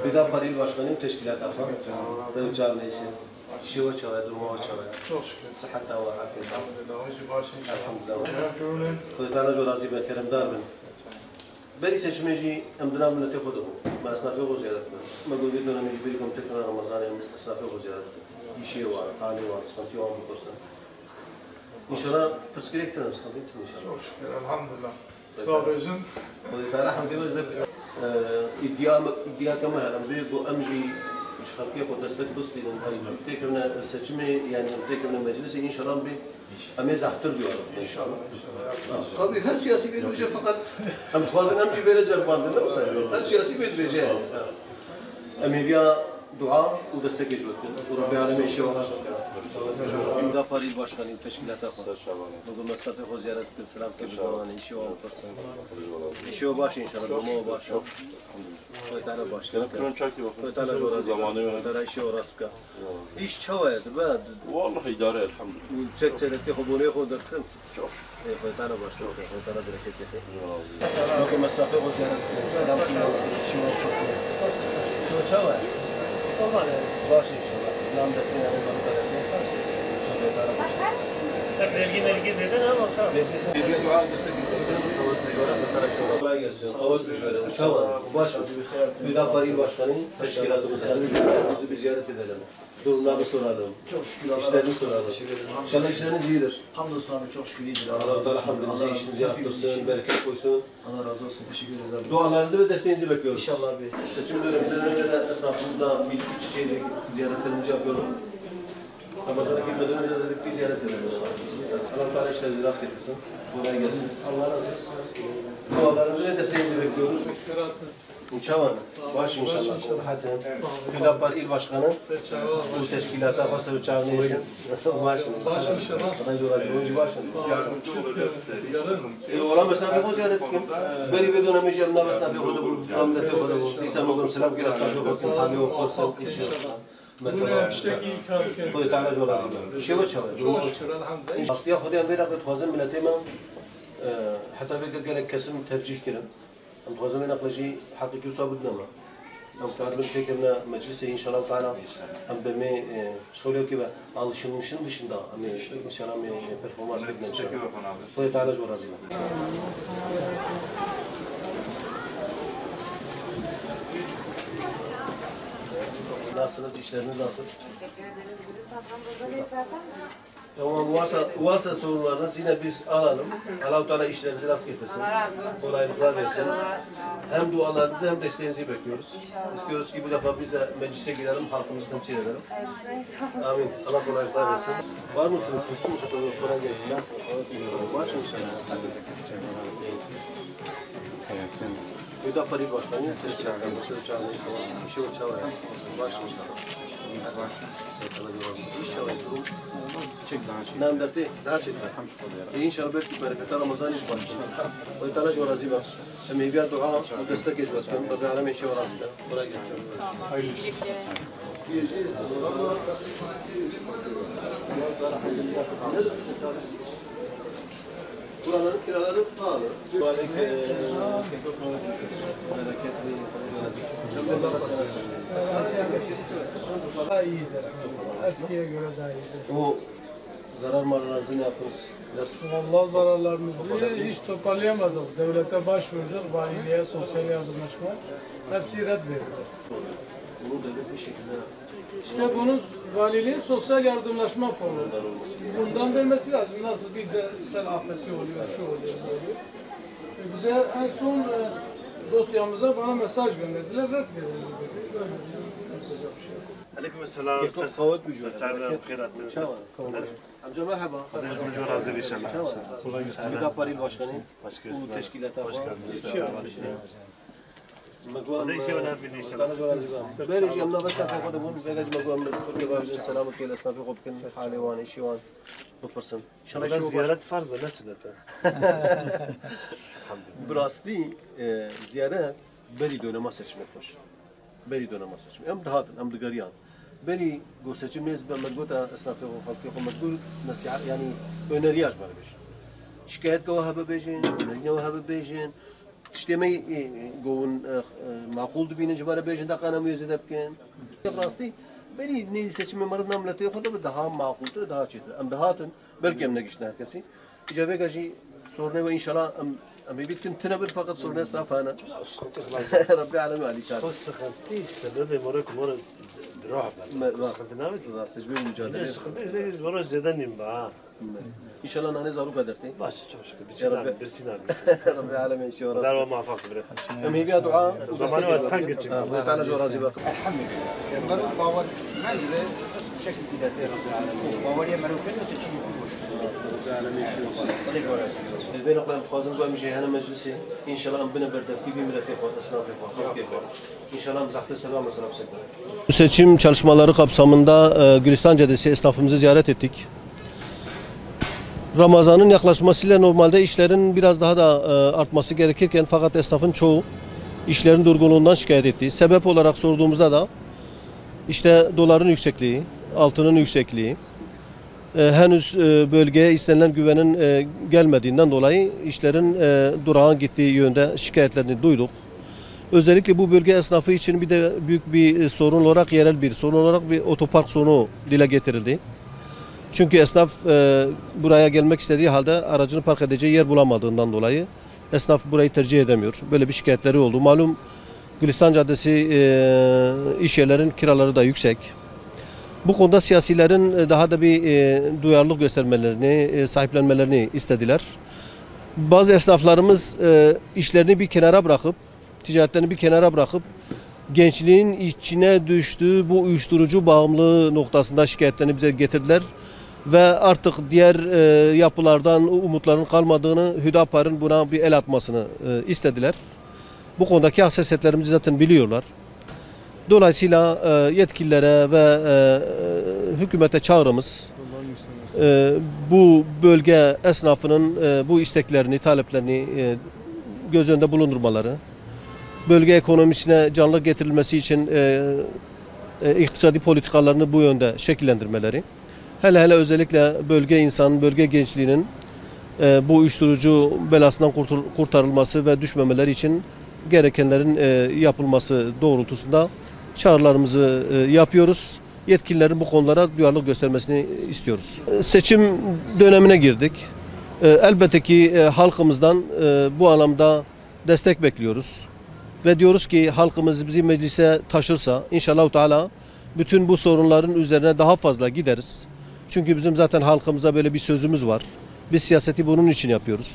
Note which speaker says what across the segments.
Speaker 1: Bir daha parayı başkanıyım teşkilat afan. Sen çağırma işi. شو شو درما شو صحة وعافية الحمد لله خذت أنا جو راضي بكرم دار بن بري سجمجي أمدنا من تأخذه ما أصنافه غزيرة ما قول بدنا نجي بيركم تكنا رمضان أصنافه غزيرة يشيء وعلى حالي وعلى سكنتي وعلى بكرسن إن شاء الله تسكريك تنام سكنتي إن شاء الله
Speaker 2: الحمد لله صابرين
Speaker 1: خذت أنا حمد الله زد إديا كما هم بيجو أمجي مش خلقي خود دستك بسطي تكرنا السجمة يعني تكرنا مجلس إن شاء الله بي أمي زحتر ديار إن شاء الله. قبل هر سياسي بيت بيجي فقط هم تخاذن أمجي بيرة جربان دنا وصار هر سياسي بيت بيجي أمي بيا دعاء ودستك جوت ورب العالمين شيء وراس إمدا فريد باشكاني تشكيلات أخذ نقول مستفى خو زيارة السلام كبيران إشياء وقصة إشياء باش إن شاء الله مو باش تعالى باش تعالى جورا
Speaker 3: زمانه
Speaker 1: تعالى إشياء وراس بكا إيش شواد بعد
Speaker 3: والله إدارة الحمد لله
Speaker 1: تشك تشك خبوني خو درتم تعالى باش تعالى بركة كثير نقول مستفى خو زيارة السلام كبيران إشياء وقصة شو شواد باش إن شاء الله نام دكتور يا رب
Speaker 4: Belki zeyden ama şah.
Speaker 1: Bir dua destek kolay gelsin. Ağız bir çava baş bir daha parayı başkanı teşkilatımızı bizi bir ziyaret edelim. Durumlarını soralım.
Speaker 5: Çok şükür.
Speaker 1: İşlerini soralım. İnşallah işleriniz iyidir.
Speaker 5: Hamdolsun abi çok şükür iyidir.
Speaker 1: Allah Teala hamdolsun işinizi yaptırsın, bereket koysun.
Speaker 5: Allah razı olsun. Teşekkür ederiz abi.
Speaker 1: Dualarınızı ve desteğinizi bekliyoruz.
Speaker 5: İnşallah abi.
Speaker 1: Seçim döneminden önce de esnafımızla bir çiçeğiyle ziyaretlerimizi yapıyorum. Ramazan'a girmeden önce de dedik ki ziyaret edelim. Allah Teala işlerinizi rast getirsin. Kolay gelsin. Allah razı olsun. Dualarınızı ve desteğinizi bekliyoruz. Uçavan, baş inşallah. Hüdapar İl Başkanı, bu teşkilata fasa uçağını için. Baş inşallah. Bence orası önce başın. Olan mesafe o ziyaret kim? Beri ve dönemi cemna mesafe o da bu. Amnete o da bu. İsa Mugam selam ki rastlafe o kim? Hali o korsan inşallah.
Speaker 2: Buna pişteki ikram
Speaker 1: خود تعالى جو راضي شو بتشوي
Speaker 2: çok şükür elhamdülillah.
Speaker 1: أصليا خدي أم بينك تخازن من التيمم حتى في قال لك كسم ترجيح كده أم تخازن من أقلجي حقيقي وصاب الدنيا أم تعرف من فيك من مجلس إن شاء الله تعالى أم بمي شغله كذا على شنو دشندا أم إن شاء الله مي performans بدنا إن شاء الله خدي تعالى جو راضي Nasılsınız? İşleriniz nasıl?
Speaker 6: Teşekkür ederiz. Bugün patron burada zaten.
Speaker 1: Tamam, varsa sorunlarınız yine biz alalım. Allah-u Teala işlerinizi rast getirsin.
Speaker 6: Allah razı olsun.
Speaker 1: Kolaylıklar versin.
Speaker 6: İnşallah.
Speaker 1: Hem dualarınızı hem desteğinizi bekliyoruz. İstiyoruz ki bu defa biz de meclise girelim, halkımızı temsil edelim. Amin. Allah kolaylıklar versin. Var mısınız? Kolay gelsin. Nasılsınız? Var mı inşallah? Hüda Parayı Başkanı, teşkilatlarımızı çağırmayı selam. Bir şey o çağırıyor. Baş inşallah. İnşallah durum. نعم درتي داشت إن شاء الله بيرك بركة رمضان يجبر ويتعالى جو رازيبا هم يبيع دعاء ودستك يجوز كم رب العالمين شو رازيبا ولا يجلس Buraların kiraları pahalı.
Speaker 2: Daha iyiyiz elhamdülillah. Eskiye göre daha iyiyiz.
Speaker 1: O zarar marlarınızı ne yaptınız?
Speaker 2: Vallahi zararlarımızı hiç toparlayamadık. Devlete başvurduk, valiliğe, sosyal yardımlaşma. Hepsi red verildi.
Speaker 1: Bunu devlet bir şekilde
Speaker 2: İşte bunun valiliğin sosyal yardımlaşma fonu. Bundan vermesi lazım. Nasıl bir de sel afeti oluyor, şu oluyor, bu oluyor. Bize en son dosyamıza bana mesaj gönderdiler, red verildi dedi. Öyle yapacak bir şey yok.
Speaker 4: عليكم السلام.
Speaker 1: خوات بجوار.
Speaker 4: سعدنا بخير.
Speaker 1: Amca merhaba.
Speaker 4: Bujur hazır inşallah.
Speaker 1: Hüda Parayı Başkanı.
Speaker 4: Başkanı.
Speaker 1: Bu teşkilata var.
Speaker 4: هذا شيء ولا في inşallah.
Speaker 1: بيرجع يومنا بس ناخذ من بيجي مقام تركيا باجي سلامة كيل اسنافي قبكن حالي واني شيوان بفرسن ان شاء الله شو
Speaker 4: زيارة فرض لا سنة.
Speaker 1: براستی ziyaret beri döneme seçmek var. Beri döneme seçmek. Hem dağıtın hem degariyan. Beri go seçiminiz ben medgota esnafı o halkı o medgur nasihat yani öneri yazmalı bir. Şikayet go habe bejin, öneri go habe bejin. tiştemeyi govun makul dibinin cibara bejinde kanamıyor zedepken. Rastı beni ne seçimi marı namlete yok da daha makuldur daha çetir. Am daha tün belki emne geçti herkesi. İcabe gaji sorunu ve inşallah am bitkin tınabır fakat sorunu safana. Rabbi alemi ali çağır.
Speaker 4: خو سخنتي سبب مرك مرة راح سخنتنا
Speaker 1: Rast tecrübe mücadele.
Speaker 4: سخنتي مرة زدني بقى
Speaker 1: İnşallah nane zaruk ederti.
Speaker 4: باش شوف شكل
Speaker 1: يا رب.
Speaker 4: بيرسينا
Speaker 1: Rabbi alemi inşallah.
Speaker 4: دار ما فاق بريت
Speaker 1: Em hibe dua.
Speaker 4: زمانه وتنقل شكل
Speaker 1: Allah Teala corazi bak.
Speaker 7: مرو باور من بشكل كده باور يا مرو كده تشوف
Speaker 1: البين أقلام خوازن قوام جهانا مجلسي إن شاء الله أمبنا بردف gibi millet yapar, esnaf yapar, halk yapar. İnşallah mızahte selam mesela sekler. Bu seçim çalışmaları kapsamında Gülistan Caddesi esnafımızı ziyaret ettik. Ramazan'ın yaklaşmasıyla normalde işlerin biraz daha da artması gerekirken fakat esnafın çoğu işlerin durgunluğundan şikayet etti. Sebep olarak sorduğumuzda da işte doların yüksekliği, altının yüksekliği, henüz bölgeye istenilen güvenin gelmediğinden dolayı işlerin durağan gittiği yönde şikayetlerini duyduk. Özellikle bu bölge esnafı için bir de büyük bir sorun olarak, yerel bir sorun olarak bir otopark sorunu dile getirildi. Çünkü esnaf buraya gelmek istediği halde aracını park edeceği yer bulamadığından dolayı esnaf burayı tercih edemiyor. Böyle bir şikayetleri oldu. Malum Gülistan Caddesi iş yerlerin kiraları da yüksek. Bu konuda siyasilerin daha da bir duyarlılık göstermelerini, sahiplenmelerini istediler. Bazı esnaflarımız işlerini bir kenara bırakıp, ticaretlerini bir kenara bırakıp gençliğin içine düştüğü bu uyuşturucu bağımlılığı noktasında şikayetlerini bize getirdiler. Ve artık diğer yapılardan umutların kalmadığını, Hüdapar'ın buna bir el atmasını istediler. Bu konudaki hassasiyetlerimizi zaten biliyorlar. Dolayısıyla yetkililere ve hükümete çağrımız bu bölge esnafının bu isteklerini, taleplerini göz önünde bulundurmaları, bölge ekonomisine canlılık getirilmesi için iktisadi politikalarını bu yönde şekillendirmeleri, hele özellikle bölge insanın, bölge gençliğinin bu uyuşturucu belasından kurtarılması ve düşmemeleri için gerekenlerin yapılması doğrultusunda çağrılarımızı yapıyoruz. Yetkililerin bu konulara duyarlılık göstermesini istiyoruz. Seçim dönemine girdik. Elbette ki halkımızdan bu anlamda destek bekliyoruz. Ve diyoruz ki halkımız bizi meclise taşırsa inşallah Teala bütün bu sorunların üzerine daha fazla gideriz. Çünkü bizim zaten halkımıza böyle bir sözümüz var. Biz siyaseti bunun için yapıyoruz.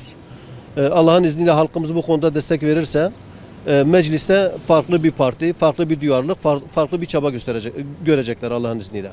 Speaker 1: Allah'ın izniyle halkımız bu konuda destek verirse mecliste farklı bir parti, farklı bir duyarlılık, farklı bir çaba görecekler Allah'ın izniyle.